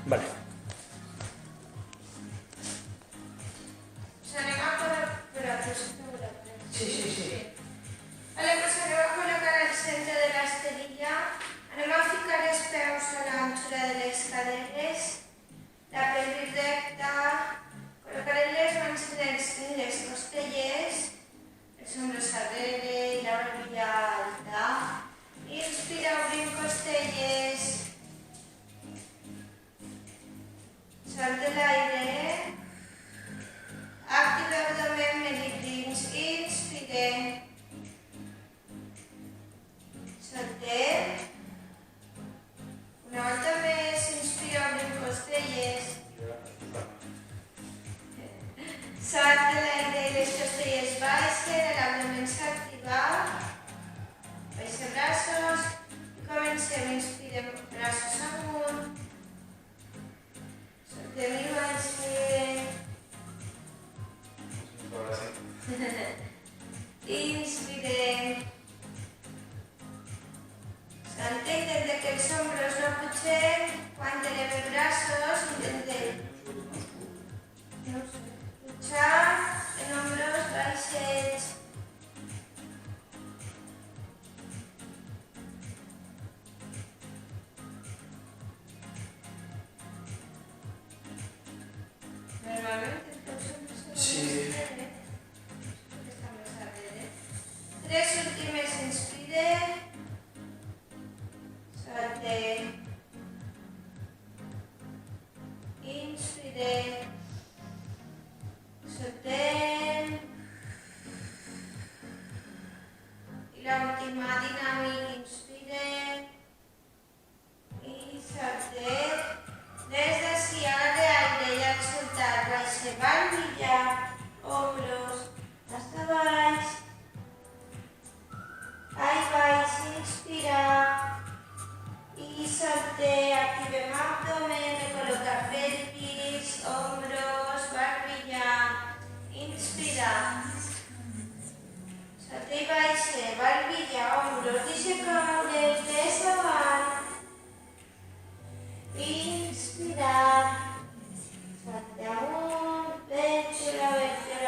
Vale. Anem a per a Sí, sí, sí. Vale, pues anem a col·locar al centre de l'esterilla. Anem a ficar els peus a l'anxura de les caderes, la pelvis recta, col·locarem les mans en les costelles, els ombres darrere i la barbilla alta. Inspira, obrim costelles, salte l'aire, activa l'abdomen, mèdic dins, inspire, saltem, una volta més, inspira, obrim costelles, salte l'aire i les costelles baixen, l'abdomen s'activa, baixem braços, i comencem, inspirem braços amunt, saltem i baixem, inspirem, salte, intenta que els ombros no pugen, quan tenem els braços, intentem pujar en ombros baixets, normalment els peus sempre Sí. estan més darrere. Tres últimes, inspire, salte, inspire, soltem, i l'última dinàmica, inspire, i saltem. Des d'ací a l'aire i al soltar, baixa barbilla, ombros, hasta baix, baix, inspira, i salte, activem abdomen, recol·loca pelvis, ombros, barbilla, inspira, salte i baixa, barbilla, ombros, deixa caure, pes avant, inspirar, salte amunt, vèrtebra,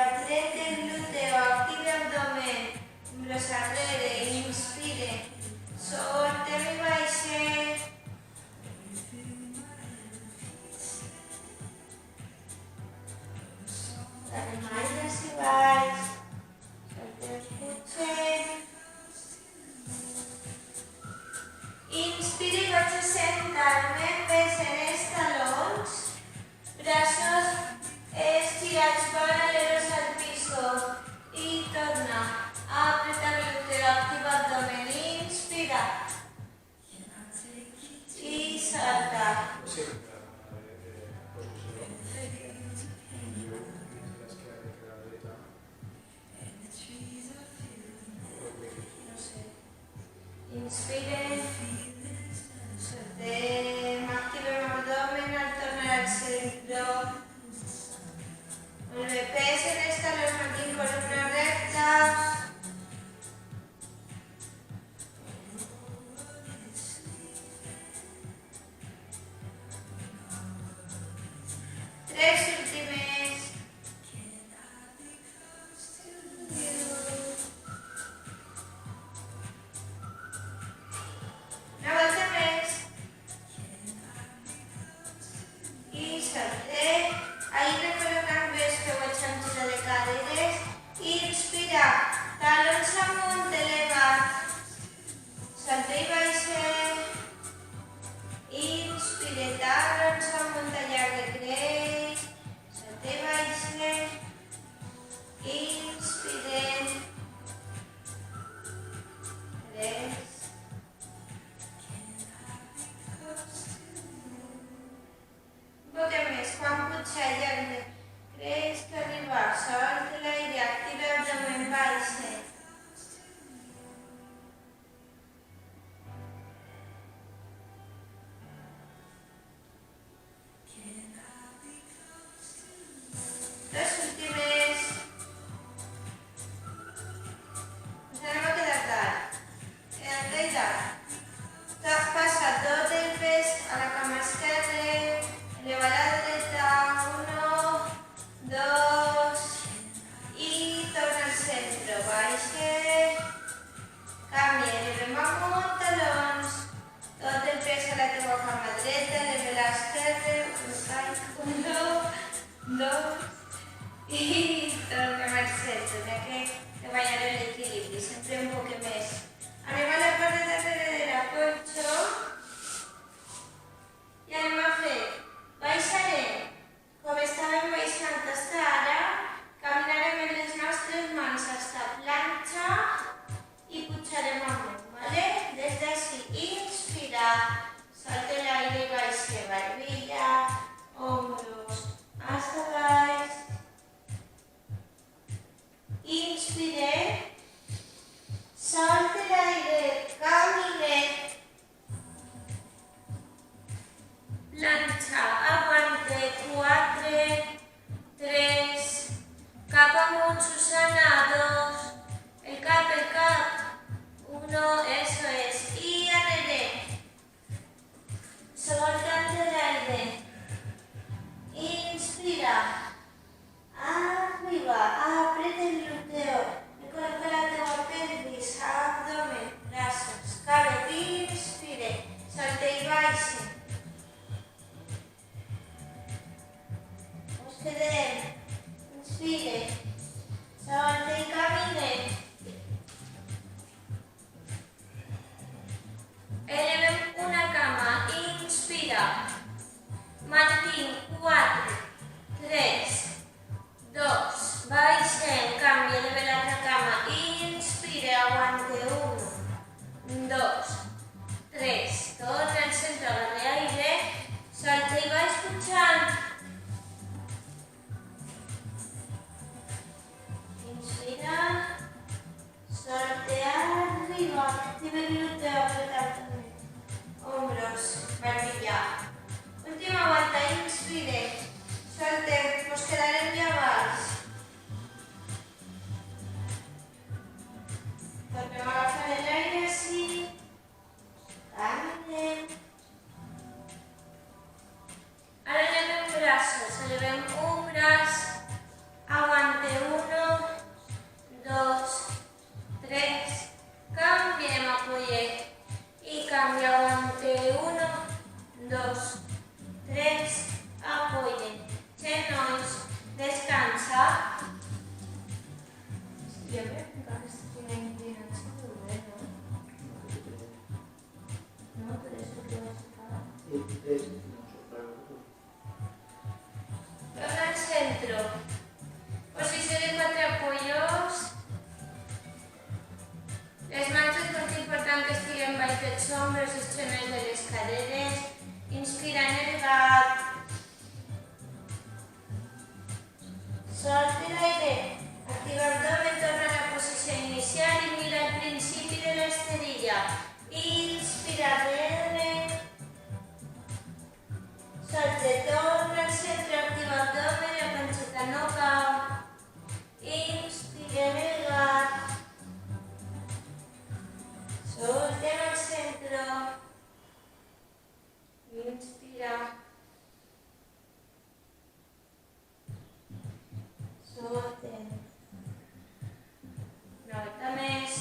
apreta el glúteo, activa abdomen, ombros arrere, inspire, soltem i baixem, anem aigües i baix, soltem, pugem, inspire i vaig a sentar-me, pes en els talons, braços estirats paral·lelos al piso i torna a apretar glúteo, activa abdomen, inspira i salta. Sí. No sé. Inspire, soltem, activem abdomen al tornar al centre. Molt bé, pes en els talons, mantinc columna recta. Tres últimes. Una volta més. I saltem. Ahí recol·locant bé els peus a l'anxura de caderes. Inspira, talons amunt, elevat. Salta i baixem. Inspire, talons amunt, allarg de creix. Salta i baixem. Inspirem. 3. Un poc més, quan puja llarg de creix que arriba, solta l'aire, activa abdomen, baixa. planxa, aguante, 4, 3, cap amunt, Susana, 2, el cap, 1, eso es, y arrere, soltante el aire, inspira, arriba, aprieta el glúteo, coloca la teva pelvis, abdomen, brazos, cabe, inspire, salte y baixe. Us quedem, inspire, salte y camine. Elevem una cama, inspira, mantinc, 4, 3, 2, baixem, canvia, eleve l'altra cama, inspire, aguante, 1, 2, 3, torna al centre, agarre aire, salta i vaig pujant. Inspira, solte arriba, activa el glúteo, apretar hombros, barbilla. Última volta, inspire, solte, nos quedarem ja baix. Tornem a agafar l'aire així, caminem. Ara elevem braços, elevem un braç, aguante, 1, 2, 3, canviem, apoyem, i canvia, aguante, 1, 2, 3, apoyen, genolls, descansa. Jo crec que encara estic una inclinació molt bé, no? No, per això que vaig ficar. Torna al centro. Posició de 4 apoyos. Les mans és molt important que estiguen baix dels ombros, extremes de les caderes. Inspira en el gat. Solte l'aire. Activa abdomen, torna a la posició inicial i mira el principi de l'esterilla. Inspira, arrere. Solte, torna al centre, activa abdomen, la panxeta no cau. Inspira en el gat. Solte al centre. Inspira. Solte. Una volta més.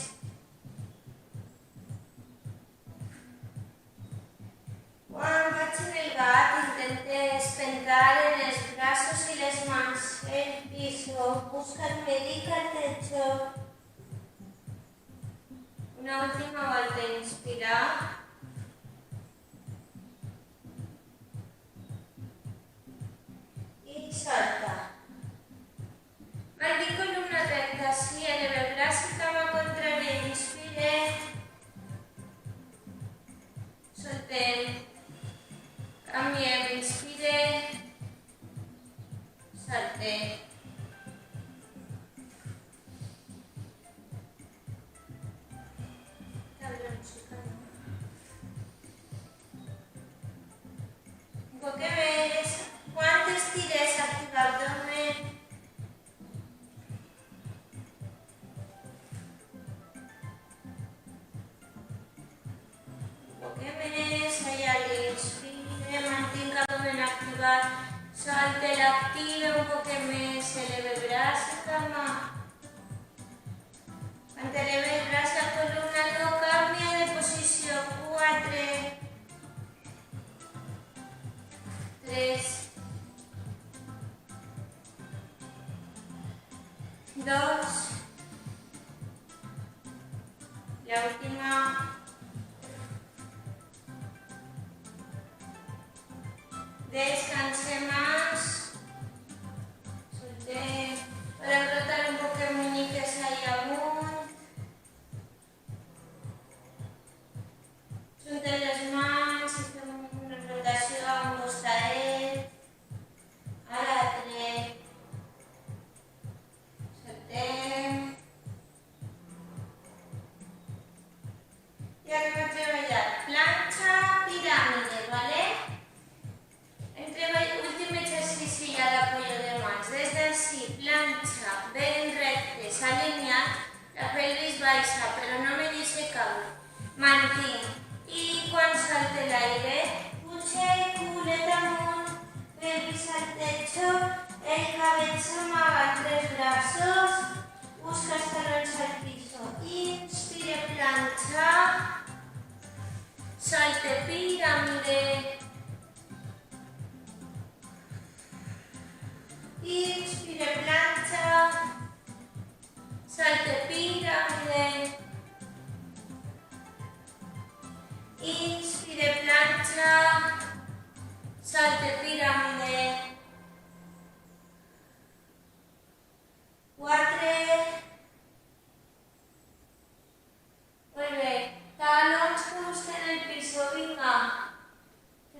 Quan vaig en el gat, intentes pentar en els braços i les mans el piso. Busca-me, dedica el techo. Una última volta, inspira. I solta. Mantinc columna recta, sí, eleva el braç i cama contrària, inspire. Soltem. Canviem, inspire. Soltem. Un poc més. Quantes tires activa abdomen? Més, allà l'inspire, mantinc abdomen activat, solte l'active un poc més, eleve braç i cama. Quan eleve el braç, la columna no canvia de posició, 4, 3, 2, la última. Descanse más. Solte. Podem rotar un poc el muñeques ahí amunt. Juntem les mans i fem una rotació a un costadet, a l'altre. Soltem. I anem a treballar planxa, piràmide, ¿vale? el aire. Puja i culet amunt, pelvis al techo, el cabeza amaga tres brazos, busca talons al piso. Inspire, plancha, salte pirámide. Inspire, plancha, salte pirámide. Inspire, plancha, salte pirámide. 4. Muy bien. Talons que busquen el piso. Venga.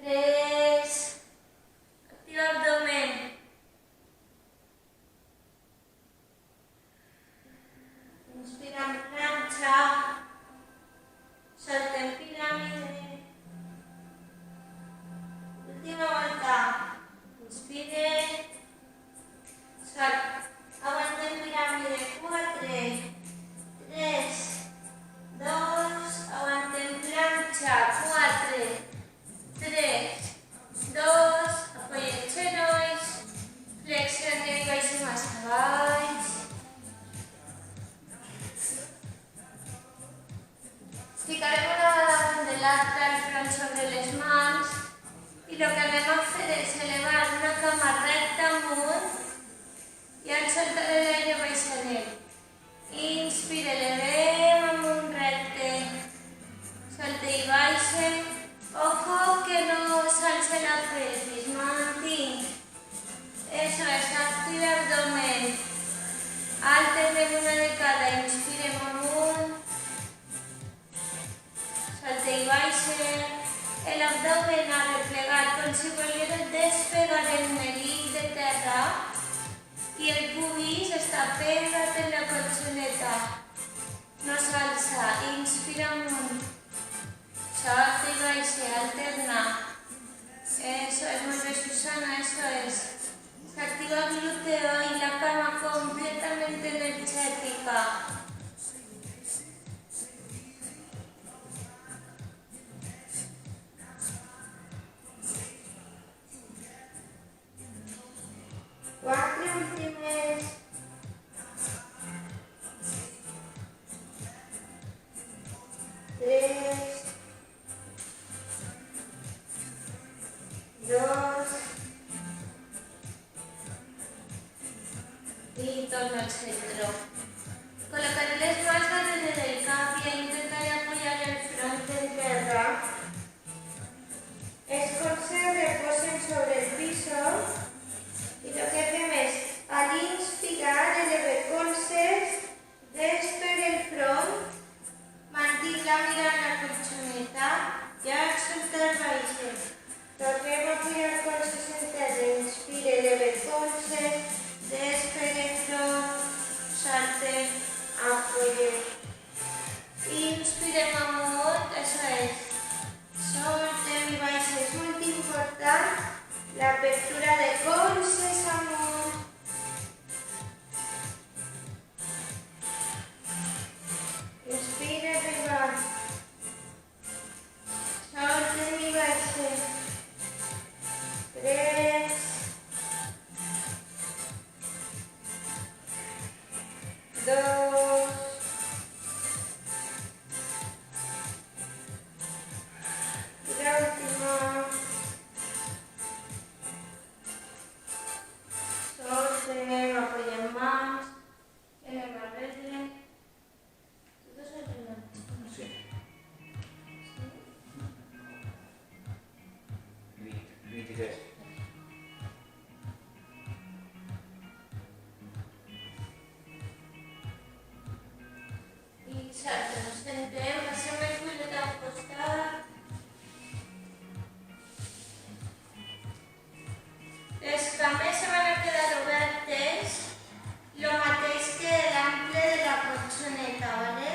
3. Activa abdomen. Inspira, plancha. Salte en pirámide. Última vuelta. Inspire. Salte. Aguante en pirámide. 4. 3. 2. Aguante en plancha. 4. 3. 2. Apoye xenois. Flexión de baix i més baix. Ficarem una mà damunt de l'altra, el front sobre les mans, i el que anem a fer és elevar una cama recta amunt i al soltar l'aire baixarem. Inspire, elevem amunt recte, salte i baixe. Ojo que no s'alce la pelvis, mantinc. Eso es, active abdomen. Alternem una de cada, inspirem amunt. Salte i baixe. L'abdomen ha replegat com si volgués despegar el melic de terra i el pubis està pegat en la colxoneta. No s'alça. Inspira amunt. Salte i baixe. Alterna. Eso es, muy bien, Susana, eso es. Se activa el glúteo y la cama completamente energética. Cuatro últimes. 3. 2. Y torna al centro. Colocaré las manos alrededor del cap y intentaré apoyar el frente en tierra. Escorce reposen sobre el piso y lo que hacemos es, al inspirar, eleve colzes, despegue el front, mantinc la mirada en la colchoneta y al soltar baixes. Tornem a apoyar colzes en terra, inspire, eleve colzes, despegue front, salte, apoye. Inspirem amunt, eso es. Soltem i baixes. És molt important l'apertura de colzes amunt. Inspira, arriba. Soltem i baixes. 3. 2. Y la última. Solte, apoyen más. En el barrete. ¿Tú te sueltas? Sí. 23. Y salta, nos sentem, passem el culet al costat. Les cames se van a quedar obertes, lo mateix que l'ample de la colchoneta, ¿vale?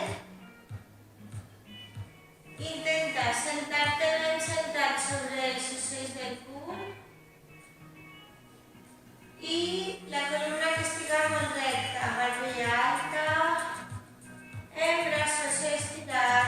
Intenta sentar-te ben sentat sobre els ossells del cul i la columna que estiga molt recta, barbella alta, en braços estirats.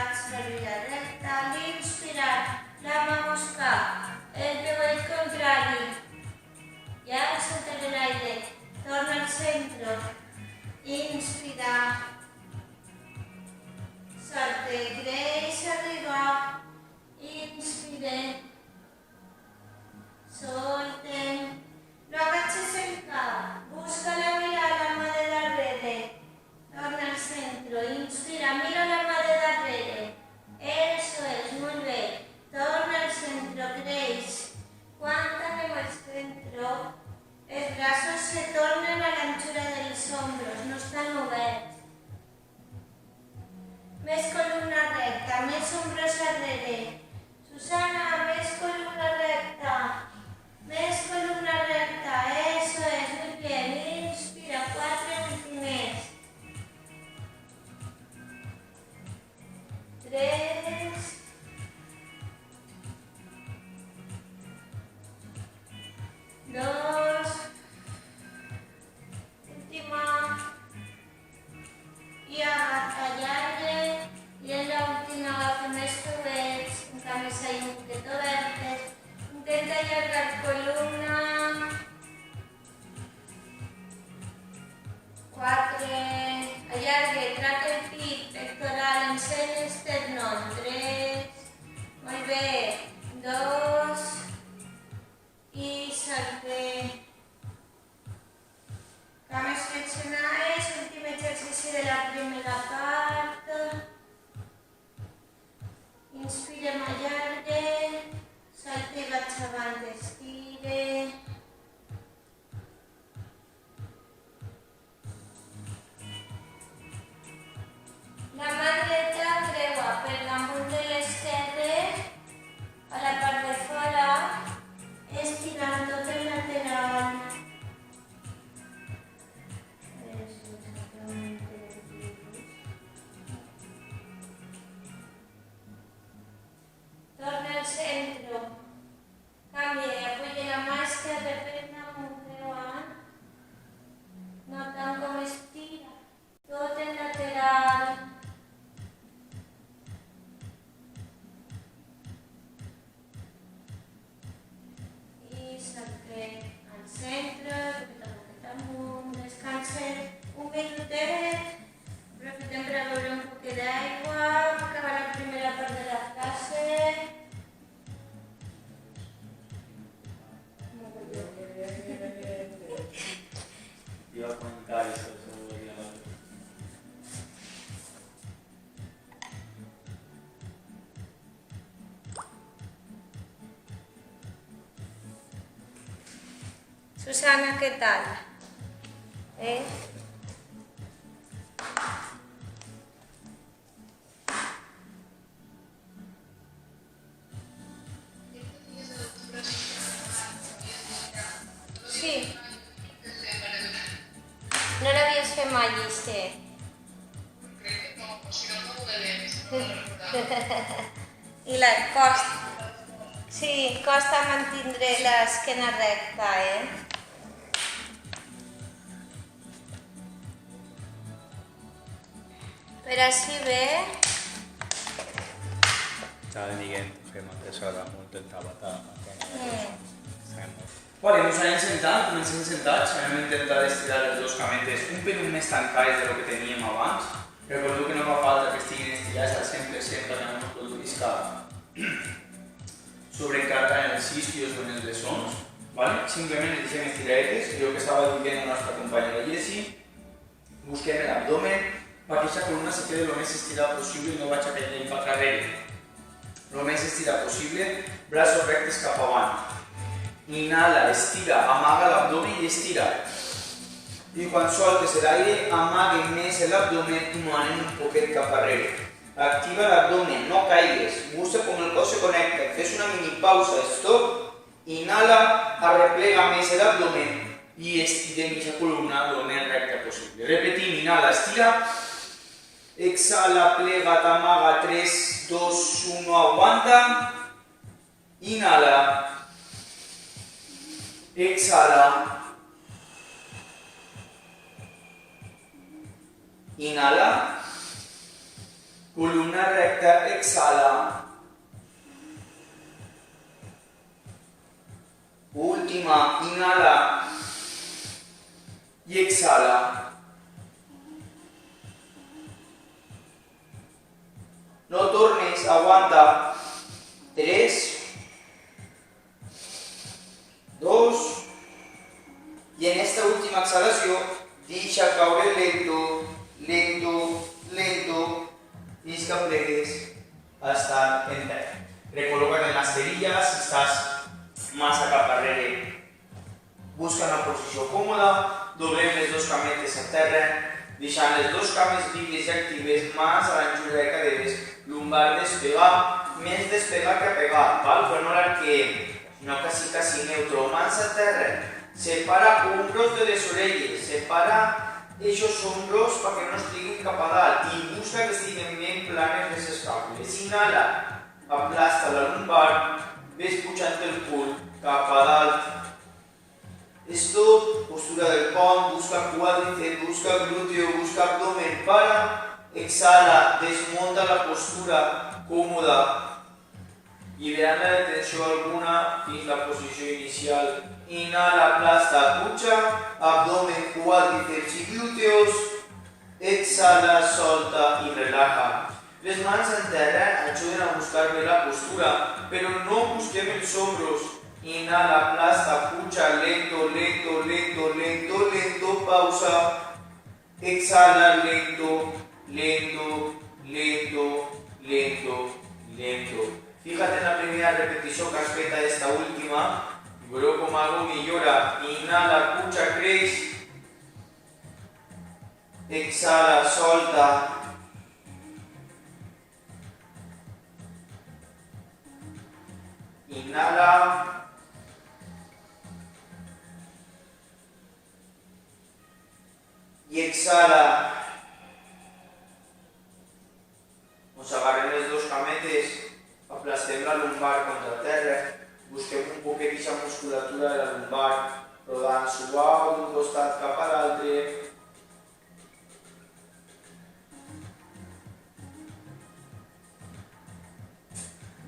darrere. Susana, més columna recta. Més columna recta. Eso es, muy bien. Inspira, 4 últimes. 3. 2. Última. I allargue. I en l'última agafem els pebets, amb camisa i un poquet obertes. Intenta allargar columna. 4. Allargue, trac el pit, pectoral, encén l'esternón. 3. Molt bé. 2. I salte. Cames flexionades, últim exercici de la primera part. Inspirem, allargue, salte i vaig avant, estire. La mà dreta creua per damunt de l'esquerre a la part de fora, estirant tot el lateral. Torna al centre. Canvia i apoya la mà esquerra per damunt, creuant. Notant com estira tot el lateral. I salte al centre, poquet amunt, descansen un minutet. Aprofitem per a beure un poquet d'aigua, acabar la primera part de la classe. Iba a comentar eso, Susana, ¿qué tal? Sí. No l'havies fet mai, lliste. I la costa. Sí, costa mantindre l'esquena recta, Però així bé. Estaba diciendo que no te salga mucho el tabata. Vale, nos anem sentant, comencem sentats, anem a intentar estirar els dos cametes un pelín més tancats de lo que teníem abans. Recordeu que no fa falta que estiguin estirats al 100% perquè no ens produïsca sobrecàrrega en els isquios o en els bessons. Vale? Simplement els deixem estiradetes, jo que estava dient la nostra companya Jessi, busquem l'abdomen perquè aquesta columna se quede lo més estirada possible i no vaig a caure cap darrere. Lo més estirada possible, braços rectes cap avant. Inhala, estira, amaga l'abdomen i estira. I quan soltes l'aire, amaga més l'abdomen i anem un poquet cap darrere. Activa l'abdomen, no caigues, busca com el cos se connecta, fes una mini pausa, stop, inhala, arreplega més l'abdomen i estirem aquesta columna lo més recta possible. Repetim, inhala, estira, exhala, plega, t'amaga, 3, 2, 1, aguanta, inhala, exhala, inhala, columna recta, exhala, última, inhala y exhala, no tornes, aguanta, 3, 2, y en esta última exhalación, deixa caure lento, lento, lento, i que plegues a estar en terra. Recol·loca't en les cerilles, si estàs massa cap darrere, busca una posició còmoda, doblem les dos cametes a terra, deixant les dos cames lliures i actives, mans a l'anchura de caderes, lumbar despegar, més despegar que pegar, val? Però no l'arqueem, sinó quasi neutro. Mans a terra. Separa hombros de les orelles. Separa esos hombros perquè no estiguin cap a dalt i busca que estiguin ben planes les escàpules. Inhala, aplasta la lumbar, ves pujant el cul cap a dalt. Stop, postura del pont, busca cuádriceps, busca glúteo, busca abdomen, para. Exhala, desmonta la postura còmoda, liberant la detenció alguna fins la posició inicial. Inhala, aplasta, puja, abdomen, cuádriceps i glúteos. Exhala, solta i relaja. Les mans en terra ajuden a buscar bé la postura, però no busquem els hombros. Inhala, aplasta, puja, lento, lento, lento, lento, lento, pausa. Exhala, lento, lento, lento, lento, lento. Fíjate en la primera repetición que has fet a esta última. Veureu com algo millora. Inhala, puja, creix. Exhala, solta. Inhala. I exhala. Ens agarrem les dues cametes, aplastem la lumbar contra terra, busquem un poquet d'aquesta musculatura de la lumbar, rodant suau d'un costat cap a l'altre.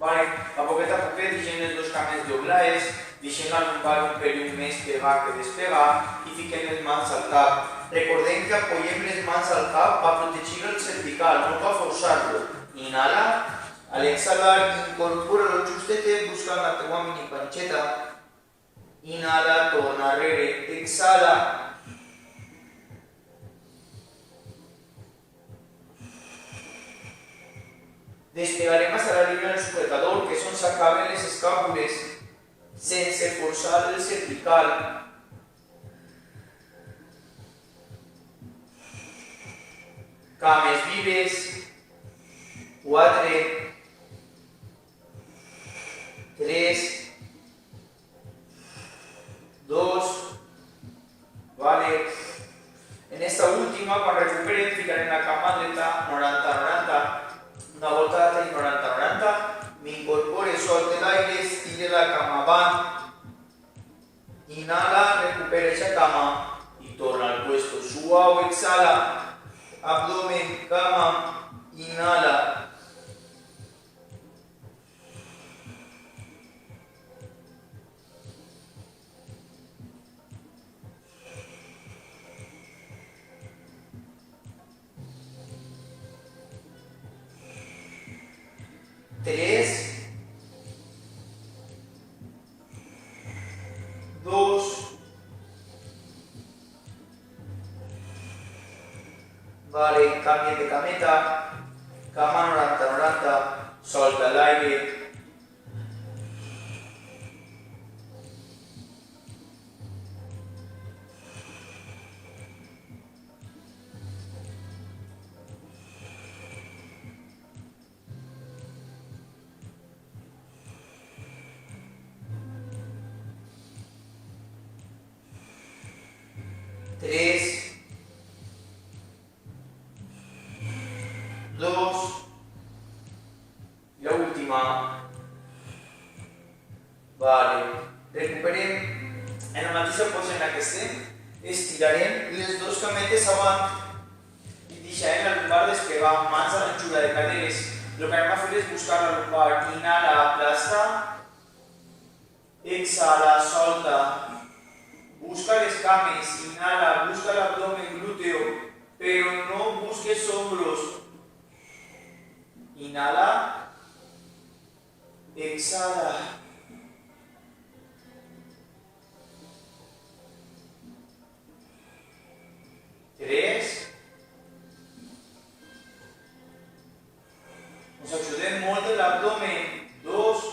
Vale, a poquet deixem les dues cames doblades, deixem la lumbar un pelín més pegar que despegar i fiquem les mans al cap. Recordem que apoyem les mans al cap per protegir el cervical, no per forçar-lo. Inhala, al exhalar incorpora-lo justet buscant la teua mini panxeta. Inhala, torna arrere, exhala. Despegarem hasta la línia del sujetador, que és on s'acaben les escàpules, sense forçar el cervical. Cames vives. 4, 3, 2, vale. En esta última, quan recuperem, ficarem la cama dreta 90-90, una volta de 90-90, m'incorpore, solte l'aire, estire la cama avant, inhala, recupera esa cama i torna al puesto, suau, exhala, abdomen, cama, inhala. Tres, 2, vale, cambie de cameta, cama 90-90, solta el aire. Tres, 2, la última. Vale, recuperem en la mateixa posa en la que estem, estirarem les dues cametes avant i deixarem la lumbar despegar, mans a l'anxura de caderes. El que anem a fer és buscar la lumbar, inhala, aplasta, exhala, solta. Busca les cames, inhala, busca el abdomen, glúteo, pero no busques hombros. Inhala, exhala. Tres. Nos ajudem molt de l'abdomen. 2.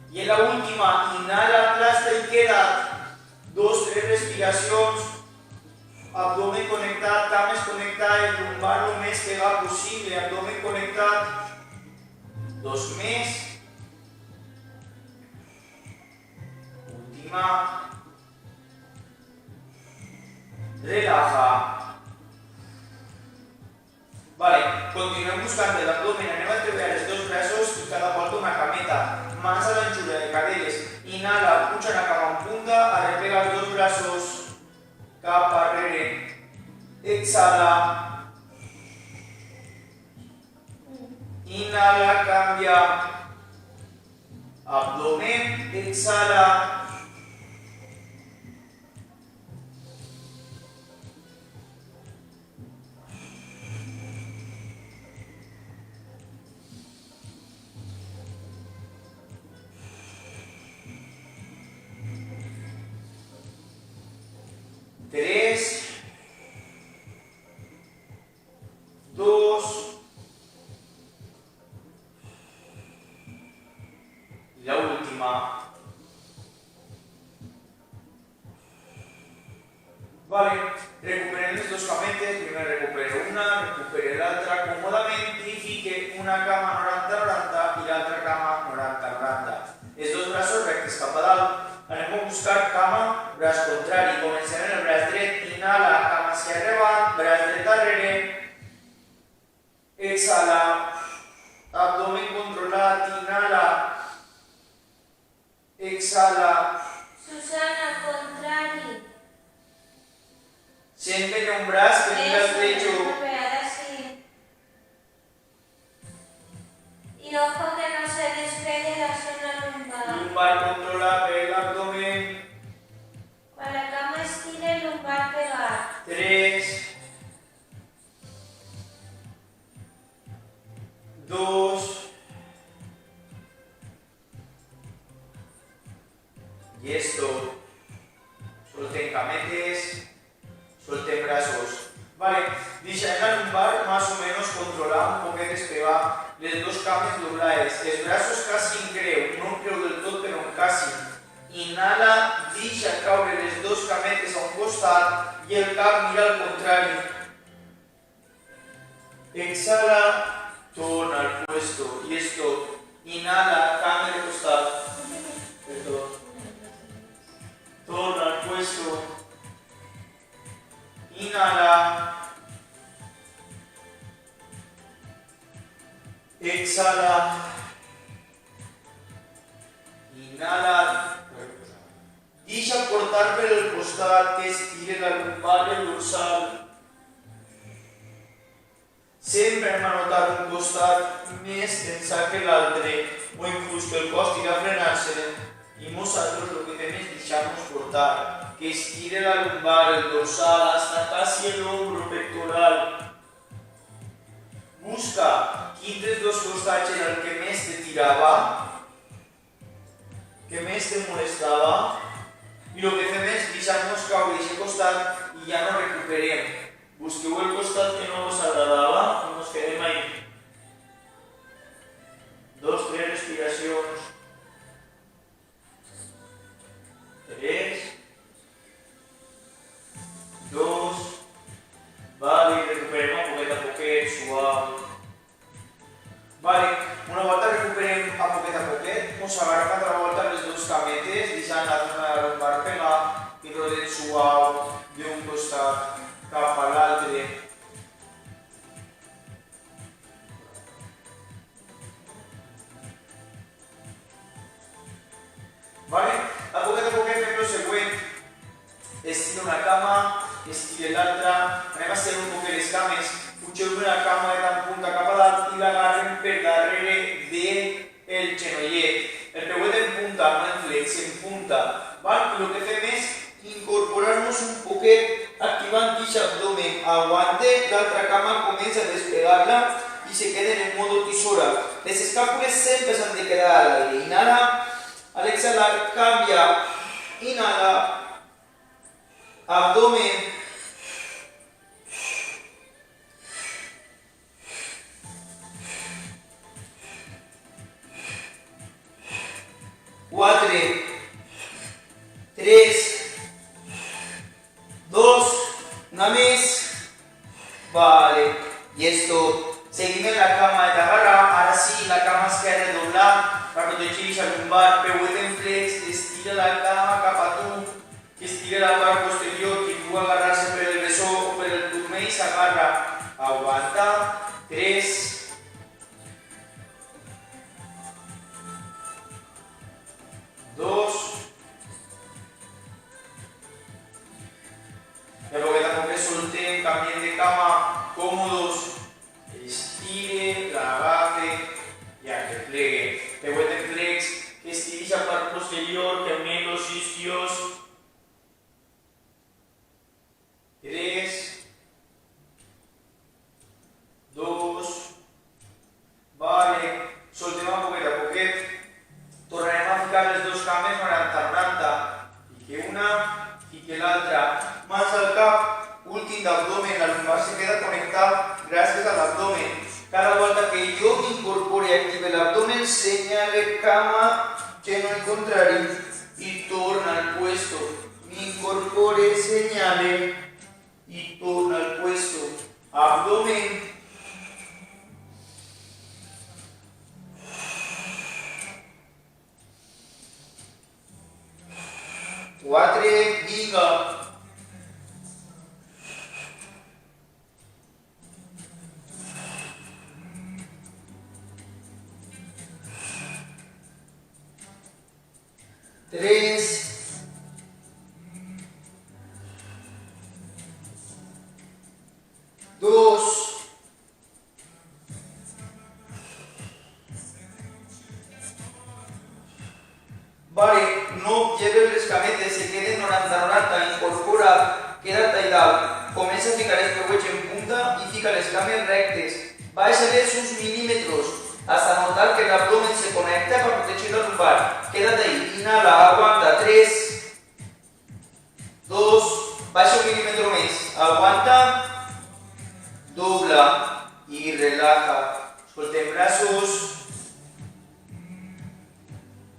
Y en la última, inhala, aplasta y queda 2-3 respiracions. abdomen connectat, cames connectat, lumbar lo més pegat possible, abdomen connectat, 2 més, última, relaja. Vale, continuem buscant l'abdomen, anem a treballar els dos braços i cada volta una cameta, mans a l'anchura de caderes, inhala, puja la cama en punta, arreplega els dos braços cap arrere, exhala, inhala, canvia, abdomen, exhala, tres, dos, y la última. Vale, recuperen les dos cametes, primer recupere una, recupere l'altra còmodament i fique una cama 90-90 i l'altra cama 90-90. Els dos braços rectes cap a dalt. Anem a buscar cama, braç contrari. Comencem en el braç dret, inhala, cama esquerra avant, braç dret darrere, exhala, abdomen controlat, inhala, exhala. Susana, contrari. Siempre en un braç que mira el pecho. Ahora sí. Y ojo que no se despegue la zona lumbar. Lumbar controlat per l'abdomen. Quan la cama estira, el lumbar pegat. 3, 2, y esto. Solten cametes, solten brazos. Vale, deixem la lumbar más o menos controlar un poquet despegar les dos cames doblades, els braços quasi en creu, no en creu del tot però en quasi. Inhala, deixa caure les dos cametes a un costat i el cap mira al contrari. Exhala, torna al puesto y esto. Inhala, cambia de costado. Perdón. Torna al puesto. Inhala. Exhala. Inhala. Deixa portar per el costat, que estire la lumbar i el dorsal. Sempre hem a notar un costat més tensat que l'altre, o inclús que el cos tira a frenar-se, i nosaltres el que fem és deixar-nos portar, que estire la lumbar, el dorsal, hasta casi el hombro pectoral. Busca quin dels dos costats era el que més te tirava, que més te molestava, i el que fem és deixar-nos caure d'aquest costat i ja no recuperem. Busqueu el costat que no us agradava i ens quedem ahí. 2, 3 respiracions. 3, 2, vale, recuperem a poquet, suau. Vale, una volta recuperem a poquet, ens agarrem altra volta les dos cametes, deixant la zona de lumbar pegar i rodem suau d'un costat cap a l'altre. Vale? A poquet fem el següent. Estira una cama, estira l'altra, anem a estirar un poquet les cames, pugeu una cama de tan punta cap a dalt i l'agarrem per darrere del genollet. El peuet en punta, no en flex, en punta. Val? I el que fem és incorporar-nos un poquet activant aquest abdomen. Aguante, l'altra cama comença a despegar-la i se queden en modo tisora. Les escàpules sempre s'han de quedar a l'aire. Inhala, al exhalar, canvia. Inhala, abdomen. Quatre, 3, 2, una igual, peuet en flex, estira la cama cap a tu, estira la part posterior, qui pugui agarrar-se per el bessó o per el turmell s'agarra, aguanta, 3, 2, de poquet a poquet soltem, canviem de cama, còmodos, estire, l'agafe i arreplegue. Peuet en flex, que estiri's la part posterior, que met los isquios. 3, 2, vale, soltem a poquet, tornarem a ficar les dues cames 90-90, i que una i que l'altra, mans al cap, últim d'abdomen, la lumbar se queda connectat gràcies a l'abdomen. Cada volta que jo m'incorpore i active l'abdomen, senyale cama que no el contrari i torna al puesto. M'incorpore, senyale i torna al puesto. Abdomen. Quatre, vinga. Tres, dos, vale, no lleves les cametes, se queden 90-90, incorpora, quédate ahí dalt, comença a ficar els peuets en punta i fica les cames rectes, baixa-les uns milímetros, hasta notar que el abdomen se conecta para proteger la lumbar. Quédate ahí, inhala, aguanta, 3, 2, baixa un milímetro més, aguanta, dobla i relaja. Soltem braços,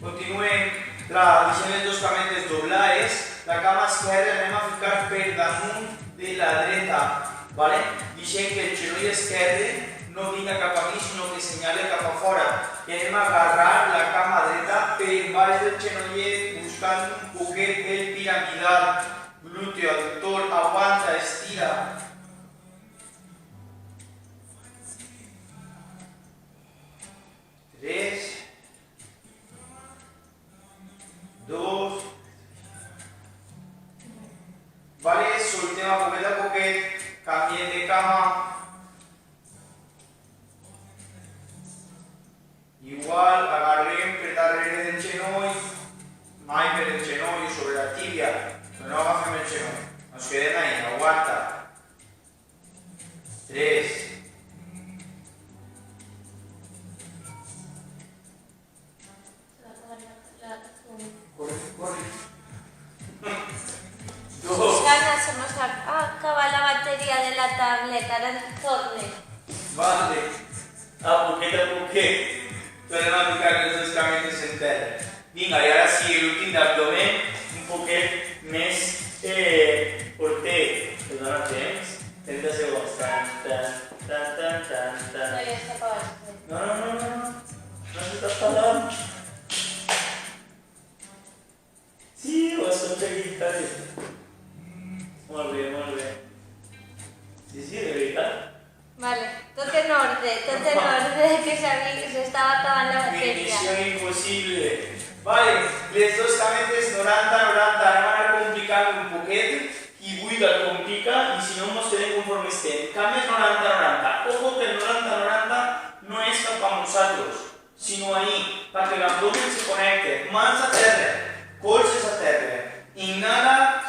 continuem, deixem les dues cametes doblades, la cama esquerra anem a ficar per damunt de la dreta, ¿vale? Deixem que el genoll esquerre no vinga cap a mi, sinó que senyale cap a fora. I anem a agarrar la cama dreta per baix del genollet, buscant un poquet el piramidal, glúteo, adductor, aguanta, estira. Tres, dos, vale, soltem a poquet, canviem de cama. Igual, agarrem per darrere del genoll, mai per el genoll o sobre la tíbia, però no agafem el genoll, ens quedem ahí, aguanta. 3, 2, Susana, se nos acaba la batería de la tableta, ahora torne. vale, a poquet. Tornem a ficar les dues cametes en terra. Vinga, i ara sí, l'últim d'abdomen, un poquet més porter. Et dona temps? 30 segons. No, ya está acabado. No. No s'estàs parlant. Sí, ho has aconseguit, Tari. Molt bé. Sí, de veritat. Vale, tot en orden, que sabía que se estaba acabando la batería. Misión imposible. Vale, les dos cametes 90-90, anem a anar complicant un poquet, qui vulgui el complica i si no mos quedem conforme estem. Cames 90-90. Ojo que el 90-90 no és cap a nosaltres, sinó ahí, perquè l'abdomen se connecte. Mans a terra, colzes a terra. Inhala,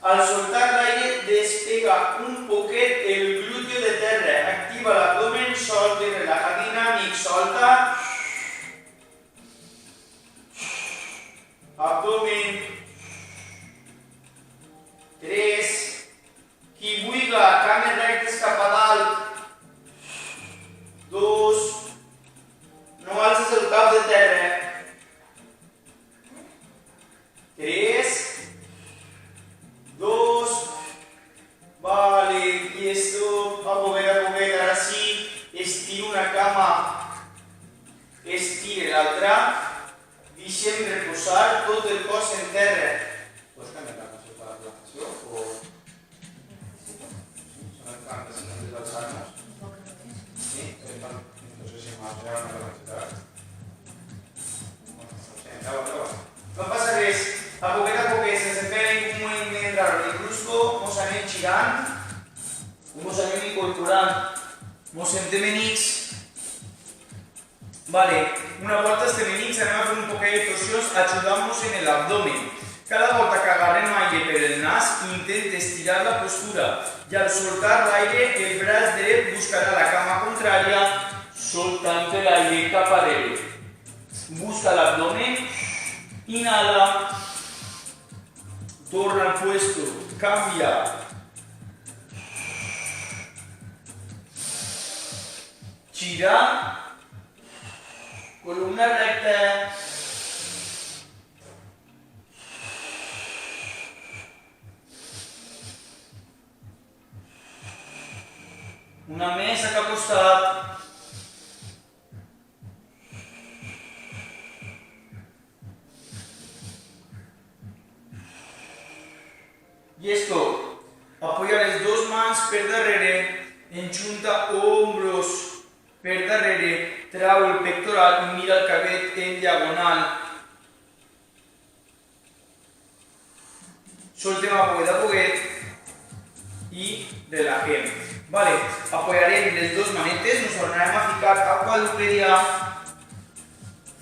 al soltar l'aire despega un poquet el glúteo de terra, activa l'abdomen, solta i relaja, dinàmic, solta. Abdomen. 3. Qui vulgui, cames rectes cap a dalt. 2. No alces el cap de terra. 3. 2. Vale, y esto a poquet, ahora sí, estiro una cama, estire l'altra, deixem i reposar tot el cos en terra. Pots canviar la cançó per la relaxació o... Són tantes antes dels salmos? Sí? Entonces si más ya no lo necesitarás. No passa res. A poquet, sense fer ningú moviment raro ni brusco, mos anem girant, mos anem incorporant, mos sentem enix. Vale, una volta estem enix anem a fer un poquet de torsions ajudant-nos en l'abdomen. Cada volta que agarrem aire per el nas, intenta estirar la postura i al soltar l'aire, el braç dret buscarà la cama contrària, soltant l'aire cap a darrere. Busca l'abdomen, inhala, torna al puesto, cambia. Gira, columna recta. Una més a cap costat. Y esto, apoya les dos mans per darrere, enxunta hombros per darrere, trau el pectoral i mira el cabell en diagonal. Soltem a poquet i relajem. Vale, apoyarem les dos manetes, nos tornarem a ficar a quadrupedia,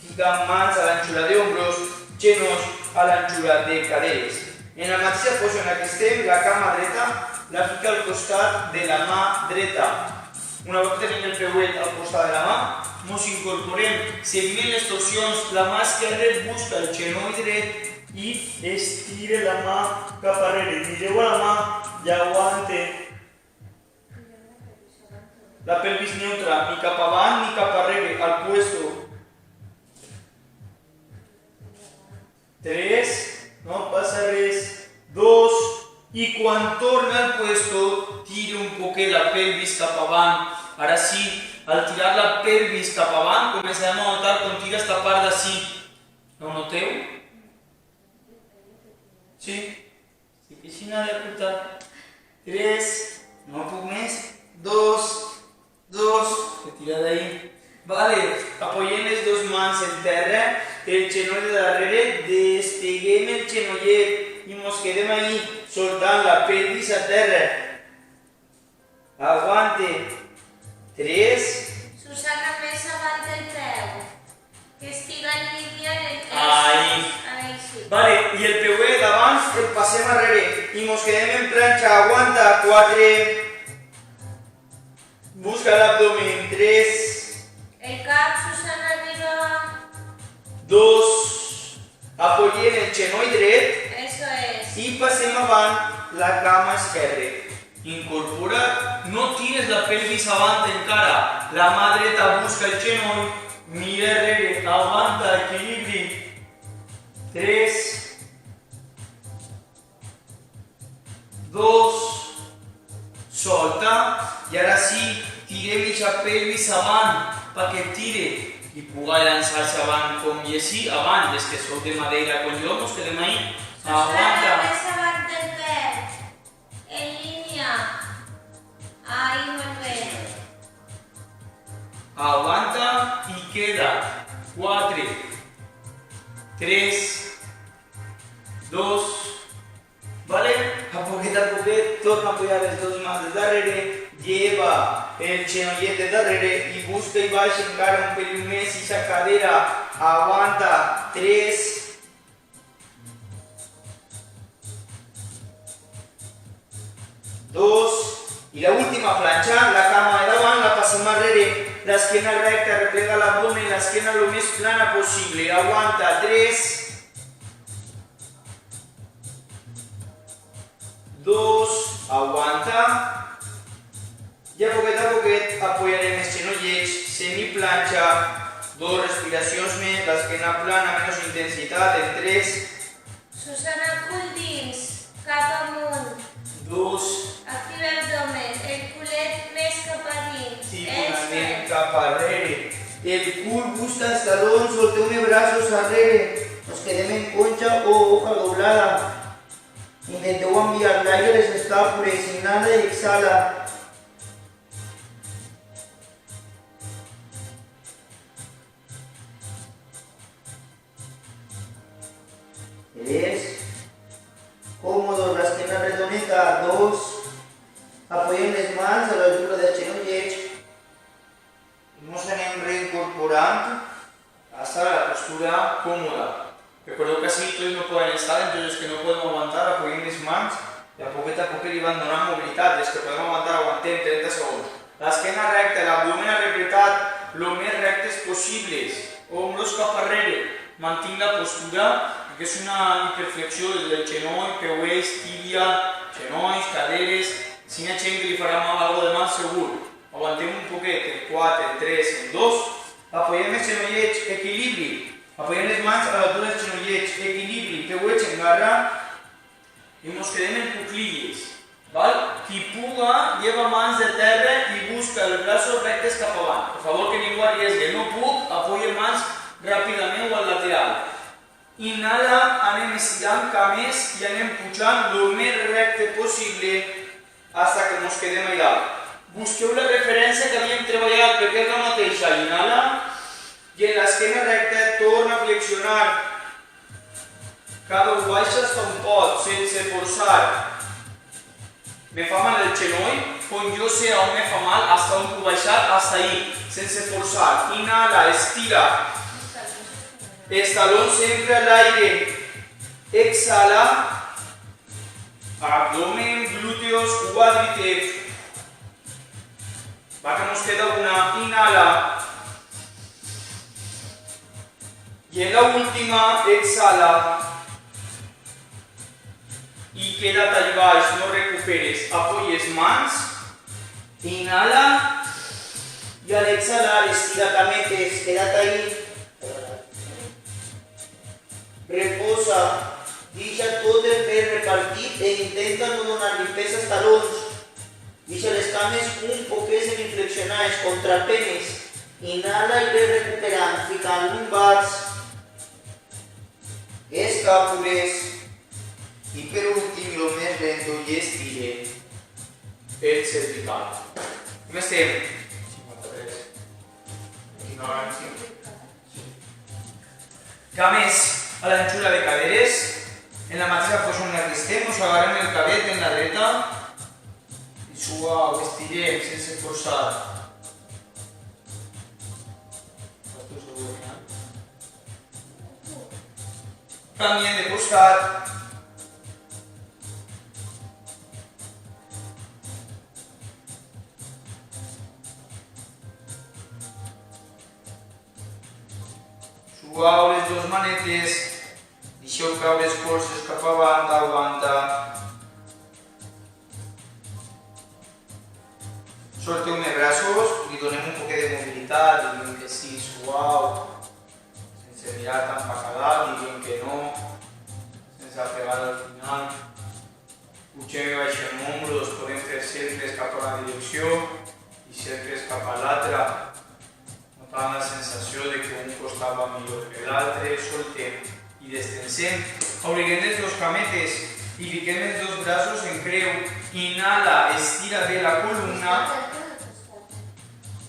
ficant mans a l'anchura de hombros, genos a l'anchura de caderes. En la mateixa posició en la que estem, la cama dreta la fica al costat de la mà dreta. Una vegada tenim el peuet al costat de la mà, ens incorporem, seguim les torsions, la mà esquerra busca el genoll dret i estira la mà cap arrere. Mireu a la mà i aguante. La pelvis neutra, ni cap avant ni cap arrere, al puesto. 3, no passa res, 2, i quan torna al puesto, tira un poquet la pelvis cap avant. Ara sí, al tirar la pelvis cap avant, començarem a notar com tira esta part d'ací. No ho noteu? Sí? Sí que així n'ha de portar. 3, no puc més, 2, retira d'ahí. Vale, apoyem les dos mans en terra, el genoll de darrere, despeguem el genollet i ens quedem ahí, soltant la pelvis a terra. Aguante. 3. Susana, més avant del peu. Que estiga en línia en el peu. Ahí. Sí. Vale, i el peuet d'abans el passem arrere i ens quedem en planxa. Aguanta. 4. Busca l'abdomen. 3. El cap, Susana, arriba. 2. Apoyem el genoll dret. Eso es. I passem avant la cama esquerra. Incorpora, no tires la pelvis avant encara. La mà dreta busca el genoll, mira enrere, aguanta, equilibri. 3, 2, solta. I ara sí, tirem la pelvis avant perquè tire i pugui llançar-se avant com i així, avant, des que sou de Madeira con jo, ens quedem ahí. Susana, més avant del peu. En línia. Ahí, molt bé. Aguanta i queda. 4, 3, 2, vale? A poquet, torna a apoyar les dos mans de darrere, lleva el genollet de darrere i busca i baixa encara un pelín més i sa cadera. Aguanta. 3, 2, i la última planxa, la cama de davant la passem arrere, l'esquena recta, replega l'abdomen, l'esquena lo més plana possible. Aguanta. 3, 2, aguanta. I a poquet apoyarem els genollets, semiplanxa, 2 respiracions més, l'esquena plana, menys intensitat, en 3, Susana, cul dins, cap amunt. 2, Activa abdomen, el culet més cap a dins. i fonament cap arrere. El cul busca els talons, solteu els braços arrere, us Intenteu enviar l'aire a les escàpules, inhala i exhala. Tres. Cómodos, la esquena redoneta. Dos. Apoyen les mans a l'altura dels genollets. Nos anem reincorporant hasta la postura cómoda. Recordeu que así todos no poden estar, entonces que no podem aguantar, apoyem les mans i a poquet li van donant mobilitat. Els que podem aguantar, aguantem 30 segons. L'esquena recta, l'abdomen apretat, lo més rectes possibles. Hombros cap arrere. Mantinc la postura, que és una hiperflexió del genoll, peu, tibia, genolls, caderes. Si hi ha gent que li farà algo de mal segur. Aguantem un poquet, en 4, en 3, en 2. Apoyem els genollets, equilibri. Apoyem les mans a l'altura dels genollets, equilibri, peu en garra i ens quedem en cuclilles. Qui puga, lleva mans de terra i busca els braços rectes cap avant. Per favor, que ningú arriesgue. No puc, apoye mans ràpidament o al lateral. Inhala, anem estirant cames i anem pujant el més recte possible fins que ens quedem allà. Busqueu la referència que havíem treballat perquè és la mateixa. Inhala i en l'esquena recta torna a flexionar. Cada un baixa fins on pot, sense forçar. Me fa mal el genoll, quan jo sé on me fa mal, hasta on puc baixar, hasta ahí, sense forçar. Inhala, estira. Els talons sempre al aire. Exhala. Abdomen, glúteos, cuádriceps. Va que nos queda una. Inhala. Y en la última, exhala. Y quédate ahí baix, no recuperes. Apoyes mans. Inhala. Y al exhalar, estira cametes, quédate ahí. Reposa. Deixa tot el pes repartit e intenta no donar-li pes als talons. Deixa les cames un poquet semiflexionades, contrapenes. Inhala i ve recuperant, ficant lumbars, escàpules i per últim, el més lento, i estire El cervical. Com estem? 53. Cames a l'anchura de caderes. En la mateixa posició en la que estem, us agarrem el cabet en la dreta i suau, estirem sense forçar. Canviem de costat. Suau les dues manetes. Deixeu caure les colzes cap avant, aguanta. Solteu els braços, li donem un poquet de mobilitat, diguem que sí, suau, sense mirar tan cap a dalt, diguem que no, sense apegar al final. Pugem i baixem ombros, podem fer cercles cap a la direcció i cercles cap a l'altra, notant la sensació de que un costat va millor que l'altre. Soltem i destensem. Obliguem els dos cametes i fiquem els dos braços en creu. Inhala, estira bé la columna.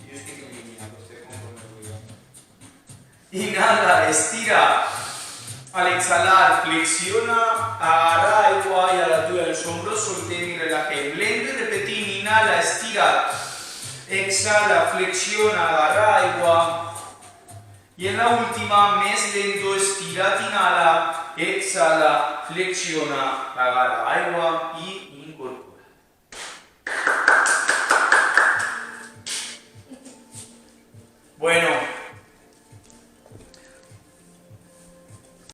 Jo estic eliminant, vostè conforme. Inhala, estira. Al exhalar, flexiona, agarra aigua y a la altura de los hombros, soltem y relajemos. Lento y repetim, inhala, estira. Exhala, flexiona, agarra aigua. Y en la última, més lento, estirat, inhala, exhala, flexiona, agarra aigua y